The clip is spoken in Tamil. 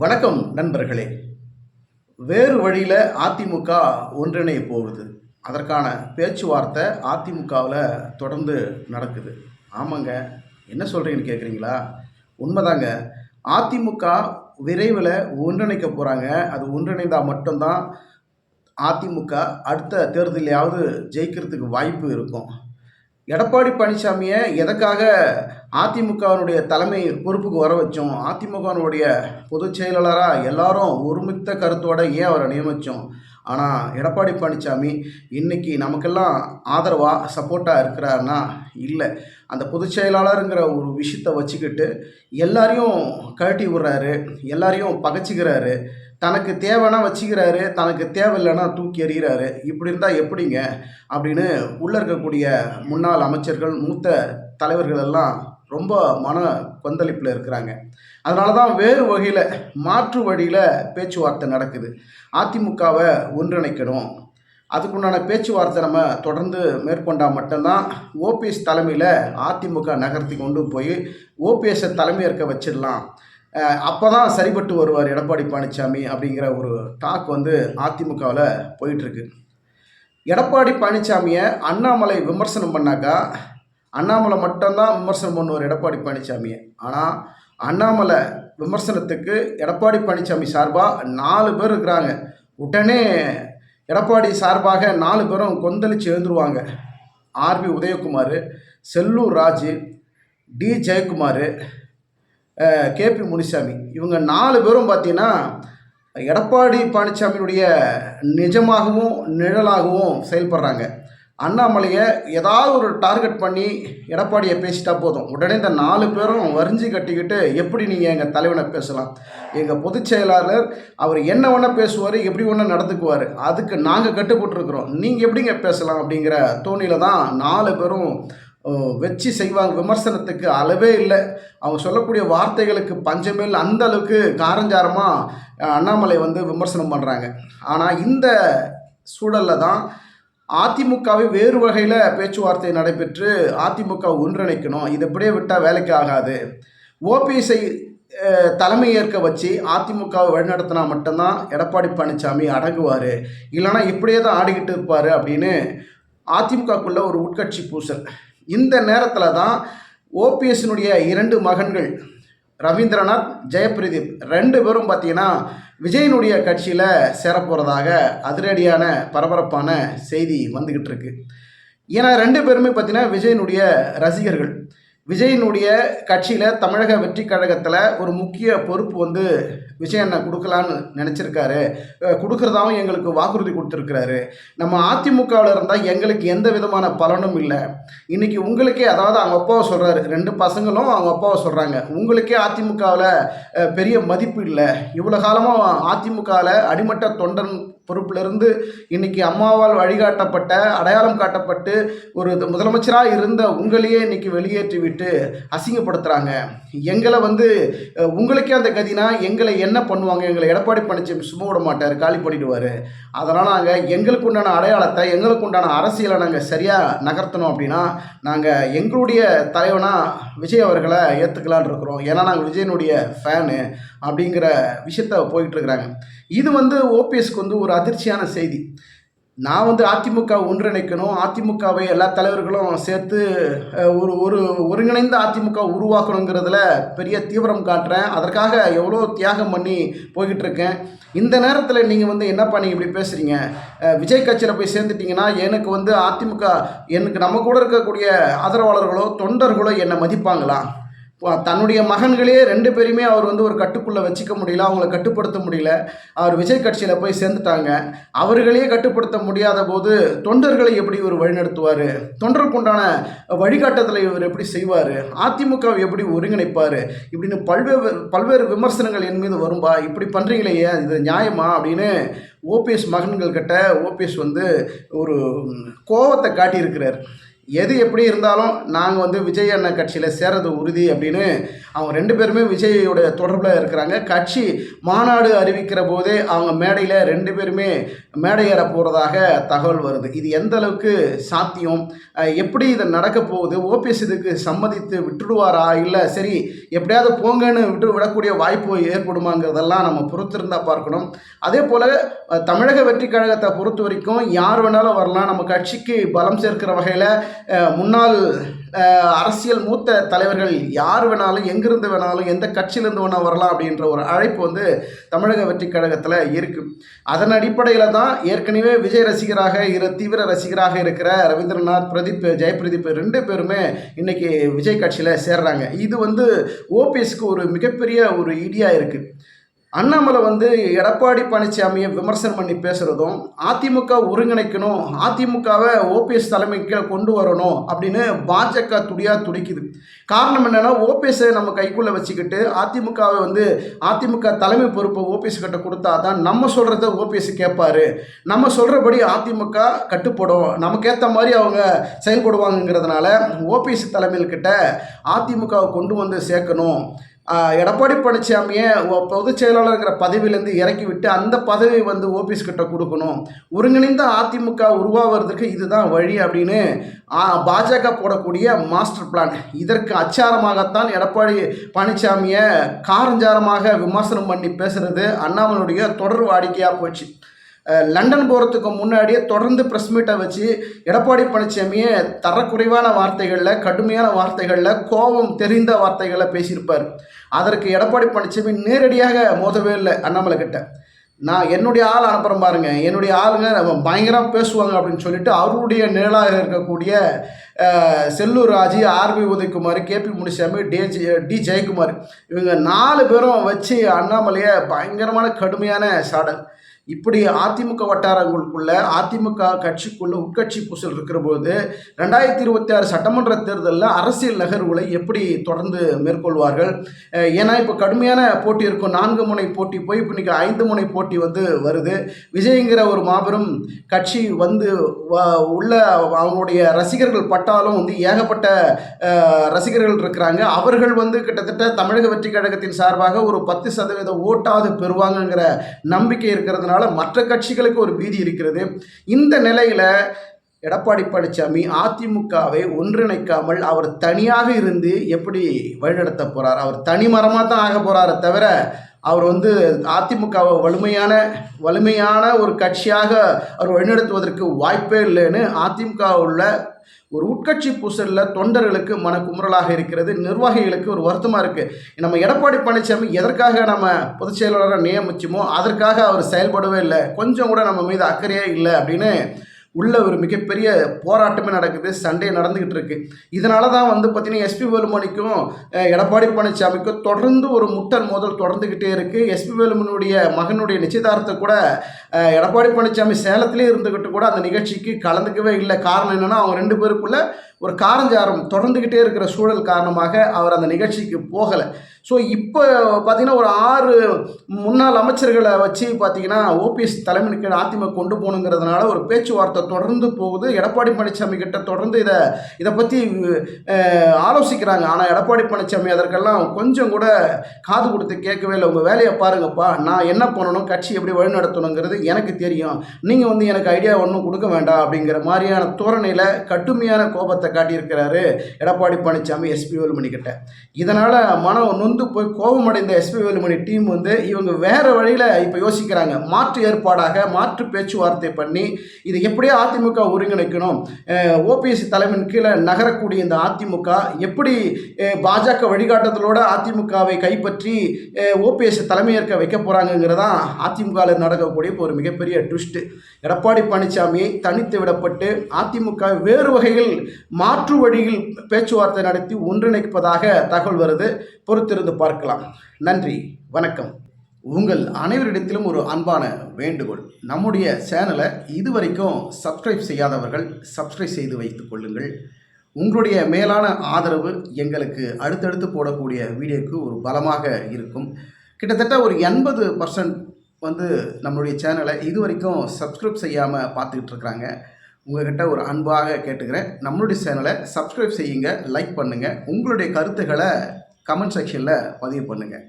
வணக்கம் நண்பர்களே. வேறு வழியில் அதிமுக ஒன்றிணைய போகுது. அதற்கான பேச்சுவார்த்தை அதிமுகவில் தொடர்ந்து நடக்குது. ஆமாங்க, என்ன சொல்கிறீங்கன்னு கேட்குறீங்களா? உண்மைதாங்க. அதிமுக விரைவில் ஒன்றிணைக்க போகிறாங்க. அது ஒன்றிணைந்தால் மட்டும்தான் அதிமுக அடுத்த தேர்தலையாவது ஜெயிக்கிறதுக்கு வாய்ப்பு இருக்கும். எடப்பாடி பழனிசாமியை எதற்காக அதிமுகவினுடைய தலைமை பொறுப்புக்கு வர வச்சோம்? அதிமுகவினுடைய பொதுச் செயலாளராக எல்லாரும் ஒருமித்த கருத்தோடு ஏன் அவரை நியமித்தோம்? ஆனால் எடப்பாடி பழனிசாமி இன்றைக்கி நமக்கெல்லாம் ஆதரவாக சப்போர்ட்டாக இருக்கிறாருன்னா இல்லை. அந்த பொதுச் செயலாளருங்கிற ஒரு விஷயத்தை வச்சுக்கிட்டு எல்லாரையும் கழட்டி விடுறாரு, எல்லாரையும் பகைச்சிக்கிறாரு. தனக்கு தேவைன்னா வச்சுக்கிறாரு, தனக்கு தேவையில்லைன்னா தூக்கி எறிகிறாரு. இப்படி இருந்தால் எப்படிங்க அப்படின்னு உள்ளே இருக்கக்கூடிய முன்னாள் அமைச்சர்கள், மூத்த தலைவர்கள் எல்லாம் ரொம்ப மன கொந்தளிப்பில் இருக்கிறாங்க. அதனால தான் வேறு வகையில், மாற்று வழியில் பேச்சுவார்த்தை நடக்குது. அதிமுகவை ஒன்றிணைக்கணும், அதுக்குண்டான பேச்சுவார்த்தை நம்ம தொடர்ந்து மேற்கொண்டால் மட்டும்தான் ஓபிஎஸ் தலைமையில் அதிமுக நகர்த்தி கொண்டு போய் ஓபிஎஸ்ஸை தலைமையேற்க வச்சிடலாம். அப்போ தான் சரிபட்டு வருவார் எடப்பாடி பழனிசாமி அப்படிங்கிற ஒரு டாக் அதிமுகவில் போயிட்டுருக்கு. எடப்பாடி பழனிசாமியை அண்ணாமலை விமர்சனம் பண்ணாக்கா அண்ணாமலை மட்டும்தான் விமர்சனம் பண்ணுவார் எடப்பாடி பழனிசாமியை. ஆனால் அண்ணாமலை விமர்சனத்துக்கு எடப்பாடி பழனிசாமி சார்பாக 4 பேர் இருக்கிறாங்க. உடனே எடப்பாடி சார்பாக 4 பேரும் கொந்தளிச்சு எழுந்துருவாங்க. RB Udhayakumar, Sellur Raju, D Jayakumar, KP Munisamy, இவங்க 4 பேரும் பார்த்தீங்கன்னா எடப்பாடி பழனிசாமியினுடைய நிஜமாகவும் நிழலாகவும் செயல்படுறாங்க. அண்ணாமலையை ஏதாவது ஒரு டார்கெட் பண்ணி எடப்பாடியை பேசிட்டா போதும், உடனே இந்த 4 பேரும் வரிஞ்சு கட்டிக்கிட்டு எப்படி நீங்கள் எங்கள் தலைவனை பேசலாம், எங்கள் பொதுச் செயலாளர் அவர் என்ன ஒன்றா பேசுவார், எப்படி ஒன்றா நடந்துக்குவார், அதுக்கு நாங்கள் கட்டுப்பட்டுருக்குறோம், நீங்கள் எப்படிங்க பேசலாம் அப்படிங்கிற தோணியில் தான் 4 பேரும் வச்சு செய்வாங்க. விமர்சனத்துக்கு அளவே இல்லை. அவங்க சொல்லக்கூடிய வார்த்தைகளுக்கு பஞ்சமே இல்லை. அந்த அளவுக்கு காரஞ்சாரமாக அண்ணாமலை விமர்சனம் பண்ணுறாங்க. ஆனால் இந்த சூழலில் தான் அதிமுகவை வேறு வகையில் பேச்சுவார்த்தை நடைபெற்று அதிமுக ஒன்றிணைக்கணும். இது எப்படியே விட்டால் வேலைக்கு ஆகாது. ஓபிஎஸ்ஐ தலைமை ஏற்க வச்சு அதிமுகவை வழிநடத்தினா மட்டும்தான் எடப்பாடி பழனிசாமி அடங்குவார், இல்லைனா இப்படியே தான் ஆடிக்கிட்டு இருப்பார் அப்படின்னு அதிமுகக்குள்ள ஒரு உட்கட்சி பூசல். இந்த நேரத்தில் தான் ஓபிஎஸ்னுடைய 2 மகன்கள் ரவீந்திரநாத், ஜெயபிரதீப் 2 பேரும் பார்த்தீங்கன்னா விஜயனுடைய கட்சியில் சேரப்போகிறதாக அதிரடியான பரபரப்பான செய்தி வந்துக்கிட்டு இருக்கு. ஏன்னா 2 பேருமே பார்த்தீங்கன்னா விஜயனுடைய ரசிகர்கள். விஜயனுடைய கட்சியில் தமிழக வெற்றி கழகத்தில் ஒரு முக்கிய பொறுப்பு விஜய் அண்ணன் கொடுக்கலான்னு நினச்சிருக்காரு. கொடுக்குறதாவும் எங்களுக்கு வாக்குறுதி கொடுத்துருக்கிறாரு. நம்ம அதிமுகவில் இருந்தால் எங்களுக்கு எந்த விதமான பலனும் இல்லை. இன்றைக்கி உங்களுக்கே, அதாவது அவங்க அப்பாவை சொல்கிறாரு, 2 பசங்களும் அவங்க அப்பாவை சொல்கிறாங்க, உங்களுக்கே அதிமுகவில் பெரிய மதிப்பு இல்லை. இவ்வளோ காலமாக அதிமுகவில் அடிமட்ட தொண்டன் பொறுப்பிலிருந்து இன்றைக்கி அம்மாவால் வழிகாட்டப்பட்ட, அடையாளம் காட்டப்பட்டு ஒரு முதலமைச்சராக இருந்த உங்களையே இன்றைக்கி வெளியேற்றி விட்டு அசிங்கப்படுத்துகிறாங்க. எங்களை உங்களுக்கே அந்த கதினா எங்களை என்ன பண்ணுவாங்க? எங்களை எடப்பாடி பழனிசாமி சும்மா விட மாட்டார், காலி பண்ணிடுவார். அதனால் நாங்கள் எங்களுக்கு உண்டான அடையாளத்தை, எங்களுக்கு உண்டான அரசியலை நாங்கள் சரியாக நகர்த்தணும் அப்படின்னா நாங்கள் எங்களுடைய தலைவனாக விஜய் அவர்களை ஏற்றுக்கலான் இருக்கிறோம். ஏன்னா நாங்கள் விஜயனுடைய ஃபேனு அப்படிங்கிற விஷயத்த போயிட்டுருக்குறாங்க. இது ஓபிஎஸ்க்கு ஒரு அதிர்ச்சியான செய்தி. நான் அதிமுக ஒன்றிணைக்கணும், அதிமுகவை எல்லா தலைவர்களும் சேர்த்து ஒரு ஒருங்கிணைந்த அதிமுக உருவாக்கணுங்கிறதுல பெரிய தீவிரம் காட்டுறேன். அதற்காக எவ்வளோ தியாகம் பண்ணி போய்கிட்டு இருக்கேன். இந்த நேரத்தில் நீங்கள் என்னப்பா நீங்கள் இப்படி பேசுகிறீங்க? விஜய் கட்சியில் போய் சேர்ந்துட்டிங்கன்னா எனக்கு அதிமுக, எனக்கு நம்ம கூட இருக்கக்கூடிய ஆதரவாளர்களோ தொண்டர்களோ என்னை மதிப்பாங்களா? தன்னுடைய மகன்களே 2 பேருமே அவர் ஒரு கட்டுக்குள்ளே வச்சுக்க முடியல, அவங்கள கட்டுப்படுத்த முடியல. அவர் விஜய் கட்சியில் போய் சேர்ந்துட்டாங்க. அவர்களையே கட்டுப்படுத்த முடியாத போது தொண்டர்களை எப்படி இவர் வழிநடத்துவார்? தொண்டருக்கு உண்டான வழிகாட்டுதலை இவர் எப்படி செய்வார்? அதிமுகவை எப்படி ஒருங்கிணைப்பார்? இப்படின்னு பல்வேறு விமர்சனங்கள் என் மீது வரும்பா. இப்படி பண்ணுறீங்களே, இது நியாயமா அப்படின்னு ஓபிஎஸ் மகன்கள் கிட்ட ஓபிஎஸ் ஒரு கோவத்தை காட்டியிருக்கிறார். எது எப்படி இருந்தாலும் நாங்கள் வந்து விஜய் அண்ணன் கட்சியில் சேர்றது உறுதி அப்படின்னு அவங்க 2 பேருமே விஜயோட தொடர்பில் இருக்கிறாங்க. கட்சி மாநாடு அறிவிக்கிற போதே அவங்க மேடையில் 2 பேருமே மேடை ஏற போகிறதாக தகவல் வருது. இது எந்த அளவுக்கு சாத்தியம், எப்படி இது நடக்க போகுது, ஓபிஎஸ் இதுக்கு சம்மதித்து விட்டுடுவாரா, இல்லை சரி எப்படியாவது போங்கன்னு விடக்கூடிய வாய்ப்பு ஏற்படுமாங்கிறதெல்லாம் நம்ம பொறுத்திருந்தால் பார்க்கணும். அதே போல் தமிழக வெற்றி கழகத்தை பொறுத்த வரைக்கும் யார் வேணாலும் வரலாம். நம்ம கட்சிக்கு பலம் சேர்க்கிற வகையில் முன்னாள் அரசியல் மூத்த தலைவர்கள் யார் வேணாலும் எங்கிருந்து வேணாலும் எந்த கட்சியிலேருந்து வேணால் வரலாம் அப்படின்ற ஒரு அழைப்பு வந்து தமிழக வெற்றி கழகத்தில் இருக்குது. அதன் அடிப்படையில் தான் ஏற்கனவே விஜய் ரசிகராக தீவிர ரசிகராக இருக்கிற ரவீந்திரநாத், ஜெயபிரதீப் 2 பேருமே இன்றைக்கி விஜய் கட்சியில் சேர்றாங்க. இது வந்து ஓபிஎஸ்க்கு ஒரு மிகப்பெரிய ஒரு இடியாக இருக்குது. அண்ணாமலை வந்து எடப்பாடி பழனிசாமியை விமர்சனம் பண்ணி பேசுகிறதும், அதிமுக ஒருங்கிணைக்கணும், அதிமுகவை ஓபிஎஸ் தலைமைக்கு கொண்டு வரணும் அப்படின்னு பாஜக துடிக்குது. காரணம் என்னென்னா, ஓபிஎஸ்ஸை நம்ம கைக்குள்ளே வச்சுக்கிட்டு அதிமுகவை வந்து அதிமுக தலைமை பொறுப்பை ஓபிஎஸ் கிட்ட கொடுத்தா தான் நம்ம சொல்கிறத ஓபிஎஸ் கேட்பார், நம்ம சொல்கிறபடி அதிமுக கட்டுப்படும், நமக்கேற்ற மாதிரி அவங்க செயல்படுவாங்கங்கிறதுனால ஓபிஎஸ் தலைமையில்கிட்ட அதிமுகவை கொண்டு வந்து சேர்க்கணும். எடப்பாடி பழனிசாமியை பொதுச் செயலாளர்ங்கிற பதவியிலேருந்து இறக்கி விட்டு அந்த பதவி வந்து ஓபிஎஸ் கிட்ட கொடுக்கணும். ஒருங்கிணைந்த அதிமுக உருவாகிறதுக்கு இதுதான் வழி அப்படின்னு பாஜக போடக்கூடிய மாஸ்டர் பிளான். இதற்கு அச்சாரமாகத்தான் எடப்பாடி பழனிசாமியை காரஞ்சாரமாக விமர்சனம் பண்ணி பேசுகிறது அண்ணாமலையுடைய தொடர் வாடிக்கையாக போச்சு. லண்டன் போகிறதுக்கு முன்னாடியே தொடர்ந்து ப்ரெஸ் மீட்டை வச்சு எடப்பாடி பழனிசாமியை தரக்குறைவான வார்த்தைகளில், கடுமையான வார்த்தைகளில், கோபம் தெரிந்த வார்த்தைகளில் பேசியிருப்பார். அதற்கு எடப்பாடி பழனிசாமி நேரடியாக மோதவே இல்லை அண்ணாமலை கிட்ட. நான் என்னுடைய ஆள் அனுப்புகிறேன் பாருங்க, என்னுடைய ஆளுங்க பயங்கரமாக பேசுவாங்க அப்படின்னு சொல்லிட்டு அவருடைய நிழலாக இருக்கக்கூடிய செல்லூர் ராஜு, ஆர்பி உதயகுமார், கேபி முனிசாமி, டி ஜெயக்குமார் இவங்க 4 பேரும் வச்சு அண்ணாமலையை பயங்கரமான கடுமையான சாடல். இப்படி அதிமுக வட்டாரங்களுக்குள்ள அதிமுக கட்சிக்குள்ள உட்கட்சி பூசல் இருக்கிற போது 2026 சட்டமன்ற தேர்தலில் அரசியல் நகர்வுகளை எப்படி தொடர்ந்து மேற்கொள்வார்கள்? ஏன்னா இப்போ கடுமையான போட்டி இருக்கும். 4 முனை போட்டி போய் இப்போ இன்றைக்கி 5 முனை போட்டி வந்து வருது. விஜய்ங்கிற ஒரு மாபெரும் கட்சி வந்து உள்ள அவங்களுடைய ரசிகர்கள் பட்டாலும் வந்து ஏகப்பட்ட ரசிகர்கள் இருக்கிறாங்க. அவர்கள் வந்து கிட்டத்தட்ட தமிழக வெற்றி கழகத்தின் சார்பாக ஒரு 10% ஓட்டாவது பெறுவாங்கங்கிற நம்பிக்கை இருக்கிறதுனால மற்ற கட்சிகளுக்கு ஒரு பீதி இருக்கிறது. இந்த நிலையில் எடப்பாடி பழனிசாமி அதிமுகவை ஒன்றிணைக்காமல் அவர் தனியாக இருந்து எப்படி வழிநடத்த போகிறார்? அவர் தனிமரமாக தான் ஆக போகிறாரே தவிர அவர் வந்து அதிமுகவை வலிமையான ஒரு கட்சியாக அவர் வழிநடத்துவதற்கு வாய்ப்பே இல்லைன்னு அதிமுக உள்ள ஒரு உட்கட்சி பூசலில் தொண்டர்களுக்கு மனக்குமுறலாக இருக்கிறது. நிர்வாகிகளுக்கு ஒரு வருத்தமாக இருக்குது. நம்ம எடப்பாடி பழனிசாமி எதற்காக நம்ம பொதுச் செயலாளராக நியமிச்சோமோ அதற்காக அவர் செயல்படவே இல்லை, கொஞ்சம் கூட நம்ம மீது அக்கறையே இல்லை அப்படின்னு உள்ள ஒரு மிகப்பெரிய போராட்டமே நடக்குது, சண்டே நடந்துக்கிட்டு இருக்கு. இதனால தான் வந்து பார்த்திங்கன்னா எஸ்பி வேலுமணிக்கும் எடப்பாடி பழனிசாமிக்கும் தொடர்ந்து ஒரு முட்டல் மோதல் தொடர்ந்துக்கிட்டே இருக்குது. எஸ்பி வேலுமணியுடைய மகனுடைய நிச்சயதார்த்தத்தை கூட எடப்பாடி பழனிசாமி சேலத்திலே இருந்துக்கிட்டு கூட அந்த நிகழ்ச்சிக்கு கலந்துக்கவே இல்லை. காரணம் என்னென்னா அவங்க 2 பேருக்குள்ள ஒரு காரஞ்சாரம் தொடர்ந்துக்கிட்டே இருக்கிற சூழல் காரணமாக அவர் அந்த நிகழ்ச்சிக்கு போகலை. ஸோ இப்போ பார்த்திங்கன்னா ஒரு 6 முன்னாள் அமைச்சர்களை வச்சு பார்த்திங்கன்னா ஓபிஎஸ் தலைமைக்கு அதிமுக கொண்டு போகணுங்கிறதுனால ஒரு பேச்சுவார்த்தை தொடர்ந்து போகுது. எடப்பாடி பழனிசாமி கிட்ட தொடர்ந்து இதை பற்றி ஆலோசிக்கிறாங்க. ஆனால் எடப்பாடி பழனிசாமி அதற்கெல்லாம் கொஞ்சம் கூட காது கொடுத்து கேட்கவே இல்லை. உங்கள் வேலையை பாருங்கப்பா, நான் என்ன பண்ணணும், கட்சி எப்படி வழிநடத்தணுங்கிறது எனக்கு தெரியும், நீங்கள் வந்து எனக்கு ஐடியா ஒன்றும் கொடுக்க வேண்டாம் அப்படிங்கிற மாதிரியான தோரணையில் கடுமையான கோபத்தை காட்டியிருக்கிறாரு எடப்பாடி பழனிசாமி எஸ்பி வேலுமணி கிட்ட. இதனால் மனம் நொந்து போய் கோபமடைந்த எஸ்பி வேலுமணி டீம் வந்து இவங்க வேறு வழியில் இப்போ யோசிக்கிறாங்க. மாற்று ஏற்பாடாக மாற்று பேச்சுவார்த்தை பண்ணி இது எப்படியோ அதிமுக ஒருங்கிணைக்கணும், ஓபிஎஸ் தலைமையின் கீழே நகரக்கூடிய இந்த அதிமுக எப்படி பாஜக வழிகாட்டுதலோடு அதிமுகவை கைப்பற்றி ஓபிஎஸ் தலைமையேற்க வைக்க போகிறாங்கிறதான் அதிமுகவில் நடக்கக்கூடிய ஒரு மிகப்பெரிய ட்விஸ்ட்டு. எடப்பாடி பழனிசாமியை தனித்து விடப்பட்டு அதிமுக வேறு வகையில் மாற்று வழியில் பேச்சுவார்த்தை நடத்தி ஒன்றிணைப்பதாக தகவல் வருது. பொறுத்திருந்து பார்க்கலாம். நன்றி, வணக்கம். உங்கள் அனைவரிடத்திலும் ஒரு அன்பான வேண்டுகோள், நம்முடைய சேனலை இதுவரைக்கும் சப்ஸ்கிரைப் செய்யாதவர்கள் சப்ஸ்கிரைப் செய்து வைத்துக் கொள்ளுங்கள். உங்களுடைய மேலான ஆதரவு எங்களுக்கு அடுத்தடுத்து போடக்கூடிய வீடியோக்கு ஒரு பலமாக இருக்கும். கிட்டத்தட்ட ஒரு 80% வந்து நம்மளுடைய சேனலை இதுவரைக்கும் சப்ஸ்கிரைப் செய்யாமல் பார்த்துக்கிட்டு இருக்கிறாங்க. உங்ககிட்ட ஒரு அன்பாக கேட்டுக்கிறேன். நம்மளுடைய சேனலை சப்ஸ்கிரைப் செய்யுங்க, லைக் பண்ணுங்கள், உங்களுடைய கருத்துக்களை கமெண்ட் செக்ஷனில் பதிவு பண்ணுங்கள்.